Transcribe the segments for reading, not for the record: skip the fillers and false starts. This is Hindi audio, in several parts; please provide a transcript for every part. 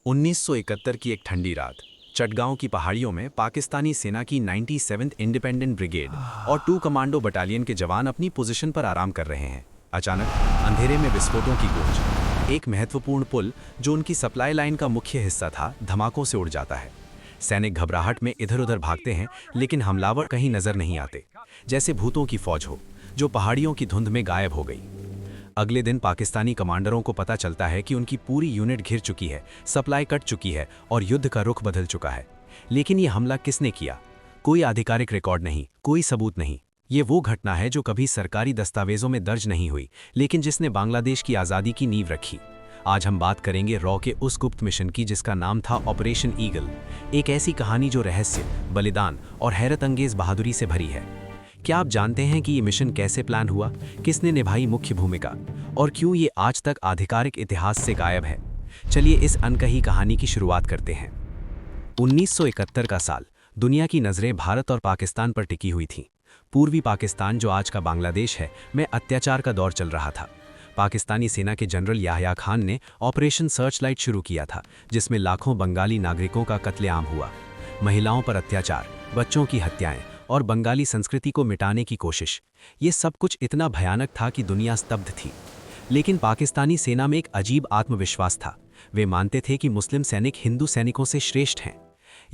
1971 की एक ठंडी रात चटगांव की पहाड़ियों में पाकिस्तानी सेना की 97th इंडिपेंडेंट ब्रिगेड और 2 कमांडो बटालियन के जवान अपनी पोजीशन पर आराम कर रहे हैं। अचानक अंधेरे में विस्फोटों की गूंज, एक महत्वपूर्ण पुल जो उनकी सप्लाई लाइन का मुख्य हिस्सा था, धमाकों से उड़ जाता है। सैनिक घबराहट में इधर उधर भागते हैं, लेकिन हमलावर कहीं नजर नहीं आते, जैसे भूतों की फौज हो जो पहाड़ियों की धुंध में गायब हो गई। अगले दिन पाकिस्तानी कमांडरों को पता चलता है कि उनकी पूरी यूनिट घिर चुकी है, सप्लाई कट चुकी है और युद्ध का रुख बदल चुका है। लेकिन ये हमला किसने किया? कोई आधिकारिक रिकॉर्ड नहीं, कोई सबूत नहीं। ये वो घटना है जो कभी सरकारी दस्तावेजों में दर्ज नहीं हुई, लेकिन जिसने बांग्लादेश की आज़ादी की नींव रखी। आज हम बात करेंगे रॉ के उस गुप्त मिशन की जिसका नाम था ऑपरेशन ईगल। एक ऐसी कहानी जो रहस्य, बलिदान और हैरत अंगेज बहादुरी से भरी है। क्या आप जानते हैं कि ये मिशन कैसे प्लान हुआ, किसने निभाई मुख्य भूमिका और क्यों ये आज तक आधिकारिक इतिहास से गायब है? चलिए इस अनकही कहानी की शुरुआत करते हैं। 1971 का साल, दुनिया की नज़रें भारत और पाकिस्तान पर टिकी हुई थीं। पूर्वी पाकिस्तान, जो आज का बांग्लादेश है, में अत्याचार का दौर चल रहा था। पाकिस्तानी सेना के जनरल याह्या खान ने ऑपरेशन सर्चलाइट शुरू किया था, जिसमें लाखों बंगाली नागरिकों का कत्लेआम हुआ। महिलाओं पर अत्याचार, बच्चों की हत्याएं और बंगाली संस्कृति को मिटाने की कोशिश, ये सब कुछ इतना भयानक था कि दुनिया स्तब्ध थी। लेकिन पाकिस्तानी सेना में एक अजीब आत्मविश्वास था। वे मानते थे कि मुस्लिम सैनिक हिंदू सैनिकों से श्रेष्ठ हैं।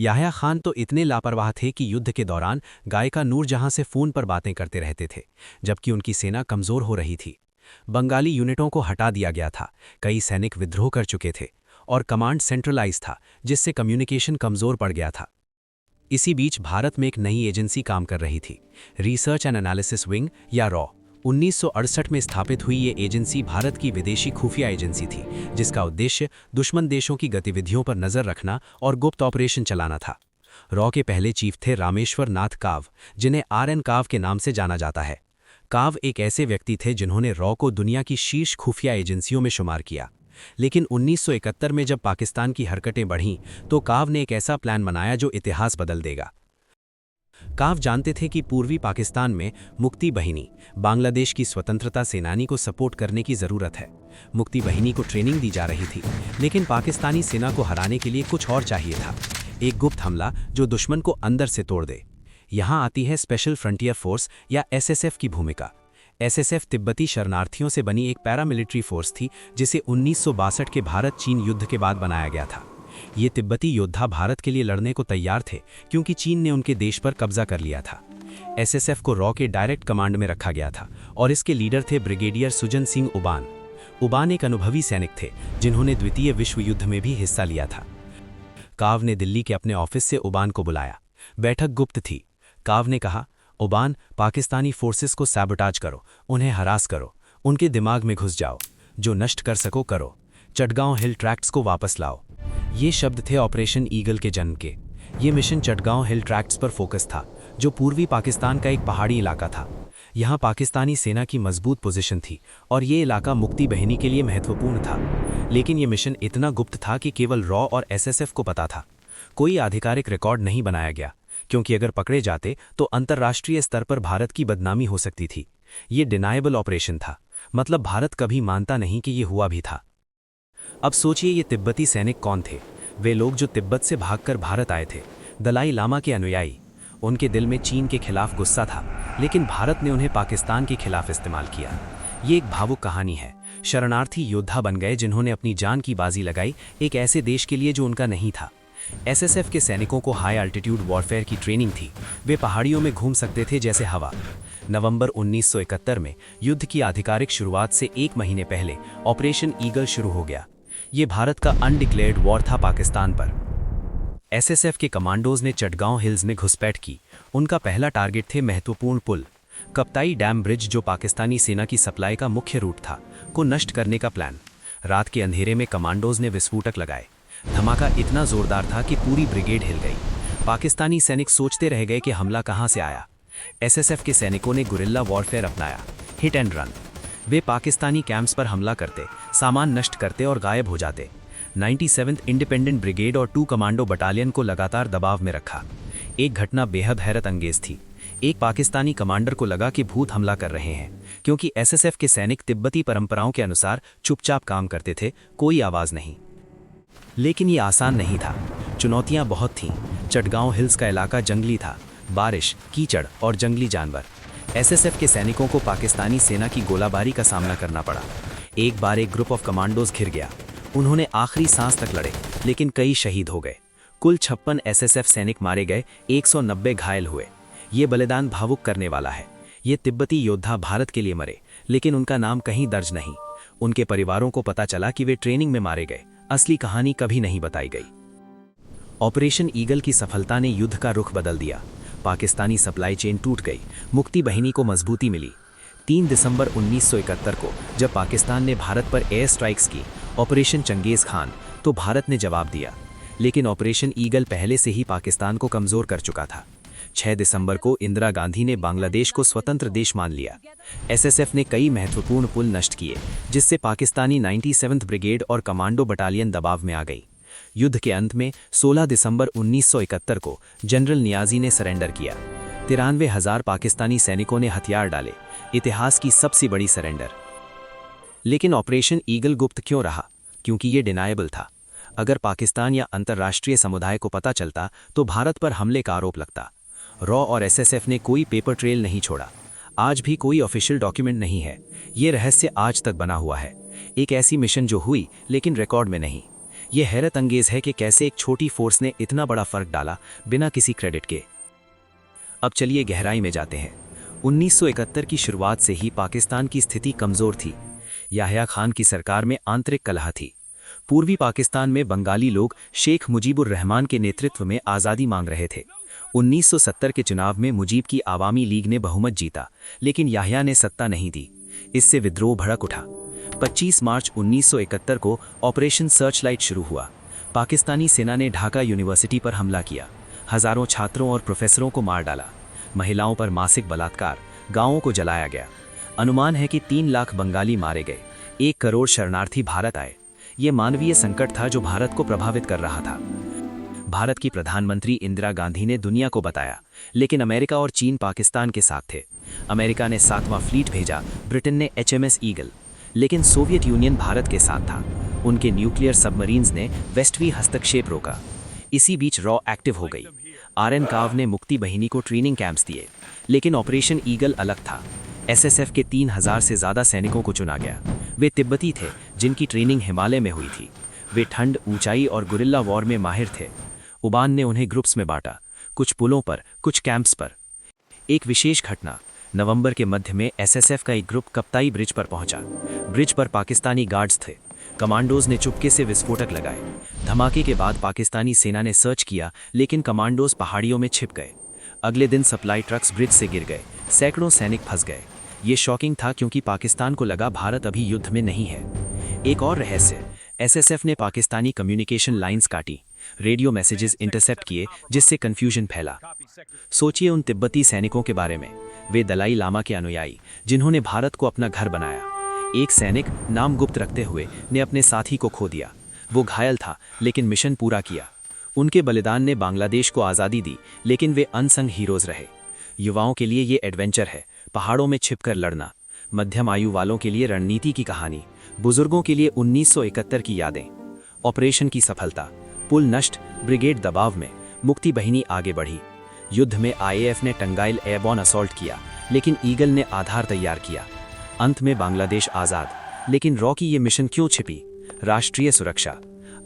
याह्या खान तो इतने लापरवाह थे कि युद्ध के दौरान गायिका नूरजहां से फ़ोन पर बातें करते रहते थे, जबकि उनकी सेना कमज़ोर हो रही थी। बंगाली यूनिटों को हटा दिया गया था, कई सैनिक विद्रोह कर चुके थे और कमांड सेंट्रलाइज था, जिससे कम्युनिकेशन कमज़ोर पड़ गया था। इसी बीच भारत में एक नई एजेंसी काम कर रही थी, रिसर्च एंड एनालिसिस विंग या रॉ। 1968 में स्थापित हुई ये एजेंसी भारत की विदेशी खुफिया एजेंसी थी, जिसका उद्देश्य दुश्मन देशों की गतिविधियों पर नजर रखना और गुप्त ऑपरेशन चलाना था। रॉ के पहले चीफ थे रामेश्वर नाथ काव, जिन्हें RN काव के नाम से जाना जाता है। काव एक ऐसे व्यक्ति थे जिन्होंने रॉ को दुनिया की शीर्ष खुफिया एजेंसियों में शुमार किया। लेकिन 1971 में जब पाकिस्तान की हरकतें बढ़ीं, तो काव ने एक ऐसा प्लान बनाया जो इतिहास बदल देगा। काव जानते थे कि पूर्वी पाकिस्तान में मुक्ति बहिनी, बांग्लादेश की स्वतंत्रता सेनानी को सपोर्ट करने की ज़रूरत है। मुक्ति बहिनी को ट्रेनिंग दी जा रही थी, लेकिन पाकिस्तानी सेना को हराने के लिए कुछ और चाहिए था, एक गुप्त हमला जो दुश्मन को अंदर से तोड़ दे। यहाँ आती है स्पेशल फ्रंटियर फोर्स या SSF की भूमिका। SSF तिब्बती शरणार्थियों से बनी एक पैरामिलिट्री फोर्स थी, जिसे 1962 के भारत-चीन युद्ध के बाद बनाया गया था। ये तिब्बती योद्धा भारत के लिए लड़ने को तैयार थे, क्योंकि चीन ने उनके देश पर कब्जा कर लिया था। SSF को रॉ के डायरेक्ट कमांड में रखा गया था और इसके लीडर थे ब्रिगेडियर सुजन सिंह उबान। उबान एक अनुभवी सैनिक थे, जिन्होंने द्वितीय विश्व युद्ध में भी हिस्सा लिया था। काव ने दिल्ली के अपने ऑफिस से उबान को बुलाया। बैठक गुप्त थी। काव ने कहा, उबान, पाकिस्तानी फोर्सेस को सैबोटाज करो, उन्हें हरास करो, उनके दिमाग में घुस जाओ, जो नष्ट कर सको करो, चटगांव हिल ट्रैक्ट्स को वापस लाओ। ये शब्द थे ऑपरेशन ईगल के जन्म के। ये मिशन चटगांव हिल ट्रैक्ट्स पर फोकस था, जो पूर्वी पाकिस्तान का एक पहाड़ी इलाका था। यहाँ पाकिस्तानी सेना की मजबूत पोजीशन थी और ये इलाका मुक्ति बहिनी के लिए महत्वपूर्ण था। लेकिन ये मिशन इतना गुप्त था कि केवल रॉ और SSF को पता था। कोई आधिकारिक रिकॉर्ड नहीं बनाया गया, क्योंकि अगर पकड़े जाते तो अंतर्राष्ट्रीय स्तर पर भारत की बदनामी हो सकती थी। ये डिनायबल ऑपरेशन था, मतलब भारत कभी मानता नहीं कि ये हुआ भी था। अब सोचिए, ये तिब्बती सैनिक कौन थे? वे लोग जो तिब्बत से भागकर भारत आए थे, दलाई लामा के अनुयायी। उनके दिल में चीन के खिलाफ गुस्सा था, लेकिन भारत ने उन्हें पाकिस्तान के खिलाफ इस्तेमाल किया। ये एक भावुक कहानी है। शरणार्थी योद्धा बन गए जिन्होंने अपनी जान की बाजी लगाई एक ऐसे देश के लिए जो उनका नहीं था। SSF के सैनिकों को हाई अल्टीट्यूड वॉरफेयर की ट्रेनिंग थी। वे पहाड़ियों में घूम सकते थे जैसे हवा। नवंबर 1971 में युद्ध की आधिकारिक शुरुआत से 1 महीने पहले ऑपरेशन ईगल शुरू हो गया। ये भारत का अनडिक्लेयर्ड वॉर था पाकिस्तान पर। SSF के कमांडोज ने चटगांव हिल्स में घुसपैठ की। उनका पहला टारगेट थे महत्वपूर्ण पुल, कप्ताई डैम ब्रिज, जो पाकिस्तानी सेना की सप्लाई का मुख्य रूट था, को नष्ट करने का प्लान। रात के अंधेरे में कमांडोज ने विस्फोटक लगाए। धमाका इतना जोरदार था कि पूरी ब्रिगेड हिल गई। पाकिस्तानी सैनिक सोचते रह गए कि हमला कहां से आया। SSF के सैनिकों ने गुरिल्ला वॉरफेयर अपनाया, hit and run. Way Pakistani camps पर हमला करते, सामान नष्ट करते और गायब हो जाते। 97th इंडिपेंडेंट ब्रिगेड और 2 कमांडो बटालियन को लगातार दबाव में रखा। एक घटना बेहद हैरत अंगेज थी। एक पाकिस्तानी कमांडर को लगा कि भूत हमला कर रहे हैं, क्योंकि SSF के सैनिक तिब्बती परंपराओं के अनुसार चुपचाप काम करते थे, कोई आवाज़ नहीं। लेकिन ये आसान नहीं था। चुनौतियां बहुत थीं। चटगांव हिल्स का इलाका जंगली था, बारिश, कीचड़ और जंगली जानवर। एसएसएफ के सैनिकों को पाकिस्तानी सेना की गोलाबारी का सामना करना पड़ा। एक बार एक ग्रुप ऑफ कमांडोज घिर गया। उन्होंने आखिरी सांस तक लड़े, लेकिन कई शहीद हो गए। कुल 56 एसएसएफ सैनिक मारे गए, 190 घायल हुए। ये बलिदान भावुक करने वाला है। ये तिब्बती योद्धा भारत के लिए मरे, लेकिन उनका नाम कहीं दर्ज नहीं। उनके परिवारों को पता चला कि वे ट्रेनिंग में मारे गए। असली कहानी कभी नहीं बताई गई। ऑपरेशन ईगल की सफलता ने युद्ध का रुख बदल दिया। पाकिस्तानी सप्लाई चेन टूट गई, मुक्ति बहिनी को मजबूती मिली। 3 दिसंबर 1971 को जब पाकिस्तान ने भारत पर एयर स्ट्राइक्स की, ऑपरेशन चंगेज खान, तो भारत ने जवाब दिया। लेकिन ऑपरेशन ईगल पहले से ही पाकिस्तान को कमजोर कर चुका था। 6 दिसंबर को इंदिरा गांधी ने बांग्लादेश को स्वतंत्र देश मान लिया। एसएसएफ ने कई महत्वपूर्ण पुल नष्ट किए, जिससे पाकिस्तानी 97th ब्रिगेड और कमांडो बटालियन दबाव में आ गई। युद्ध के अंत में 16 दिसंबर 1971 को जनरल नियाजी ने सरेंडर किया। 93,000 पाकिस्तानी सैनिकों ने हथियार डाले। इतिहास की सबसे बड़ी सरेंडर। लेकिन ऑपरेशन ईगल गुप्त क्यों रहा? क्योंकि ये डिनायबल था। अगर पाकिस्तान या अंतर्राष्ट्रीय समुदाय को पता चलता तो भारत पर हमले का आरोप लगता। रॉ और एसएसएफ ने कोई पेपर ट्रेल नहीं छोड़ा। आज भी कोई ऑफिशियल डॉक्यूमेंट नहीं है। ये रहस्य आज तक बना हुआ है। एक ऐसी मिशन जो हुई लेकिन रिकॉर्ड में नहीं। ये हैरत अंगेज है कि कैसे एक छोटी फोर्स ने इतना बड़ा फर्क डाला बिना किसी क्रेडिट के। अब चलिए गहराई में जाते हैं। 1971 की शुरुआत से ही पाकिस्तान की स्थिति कमजोर थी। याह्या खान की सरकार में आंतरिक कलह थी। पूर्वी पाकिस्तान में बंगाली लोग शेख मुजीबुर रहमान के नेतृत्व में आज़ादी मांग रहे थे। 1970 के चुनाव में मुजीब की आवामी लीग ने बहुमत जीता, लेकिन याह्या ने सत्ता नहीं दी। इससे विद्रोह भड़क उठा। 25 मार्च 1971 को ऑपरेशन सर्चलाइट शुरू हुआ। पाकिस्तानी सेना ने ढाका यूनिवर्सिटी पर हमला किया। हजारों छात्रों और प्रोफेसरों को मार डाला। महिलाओं पर मासिक बलात्कार, गांवों को जलाया गया। अनुमान है कि 3 लाख बंगाली मारे गए। 1 करोड़ शरणार्थी भारत आए। ये मानवीय संकट था जो भारत को प्रभावित कर रहा था। भारत की प्रधानमंत्री इंदिरा गांधी ने दुनिया को बताया, लेकिन अमेरिका और चीन पाकिस्तान के साथ थे। अमेरिका ने 7वां फ्लीट भेजा, ब्रिटेन ने HMS ईगल, लेकिन सोवियत यूनियन भारत के साथ था। उनके न्यूक्लियर सबमरीन्स ने वेस्टवी हस्तक्षेप रोका। इसी बीच रॉ एक्टिव हो गई। RN काव ने मुक्ति बहिनी को ट्रेनिंग कैंप्स दिए, लेकिन ऑपरेशन ईगल अलग था। एसएसएफ के 3000 से ज़्यादा सैनिकों को चुना गया। वे तिब्बती थे, जिनकी ट्रेनिंग हिमालय में हुई थी। वे ठंड, ऊंचाई और गुरिल्ला वॉर में माहिर थे। उबान ने उन्हें ग्रुप्स में बांटा, कुछ पुलों पर, कुछ कैंप्स पर। एक विशेष घटना, नवंबर के मध्य में एसएसएफ का एक ग्रुप कप्ताई ब्रिज पर पहुंचा। ब्रिज पर पाकिस्तानी गार्ड्स थे। कमांडोज ने चुपके से विस्फोटक लगाए। धमाके के बाद पाकिस्तानी सेना ने सर्च किया, लेकिन कमांडोज पहाड़ियों में छिप गए। अगले दिन सप्लाई ट्रक्स ब्रिज से गिर गए। सैकड़ों सैनिक फंस गए। ये शॉकिंग था, क्योंकि पाकिस्तान को लगा भारत अभी युद्ध में नहीं है। एक और रहस्य, एसएसएफ ने पाकिस्तानी कम्युनिकेशन लाइंस काटी, रेडियो मैसेजेस इंटरसेप्ट किए, जिससे कंफ्यूजन फैला। सोचिए उन तिब्बती सैनिकों के बारे में। वे दलाई लामा के अनुयायी, जिन्होंने भारत को अपना घर बनाया। एक सैनिक, नाम गुप्त रखते हुए, ने अपने साथी को खो दिया। वो घायल था, लेकिन मिशन पूरा किया। उनके बलिदान ने बांग्लादेश को आज़ादी दी, लेकिन वे अनसंग हीरोज रहे। युवाओं के लिए ये एडवेंचर है, पहाड़ों में छिपकर लड़ना। मध्यम आयु वालों के लिए रणनीति की कहानी। बुजुर्गों के लिए 1971 की यादें। ऑपरेशन की सफलता, पुल नष्ट, ब्रिगेड दबाव में, मुक्ति बहिनी आगे बढ़ी। युद्ध में IAF ने टंगाइल एयरबॉर्न असॉल्ट किया, लेकिन ईगल ने आधार तैयार किया। अंत में बांग्लादेश आज़ाद। लेकिन रॉ की ये मिशन क्यों छिपी? राष्ट्रीय सुरक्षा।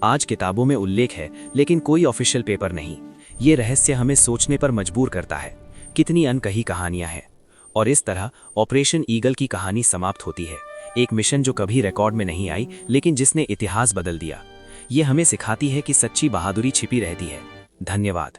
आज किताबों में उल्लेख है, लेकिन कोई ऑफिशियल पेपर नहीं। ये रहस्य हमें सोचने पर मजबूर करता है। कितनी अनकही कहानियां हैं। और इस तरह ऑपरेशन ईगल की कहानी समाप्त होती है। एक मिशन जो कभी रिकॉर्ड में नहीं आई, लेकिन जिसने इतिहास बदल दिया। ये हमें सिखाती है कि सच्ची बहादुरी छिपी रहती है। धन्यवाद।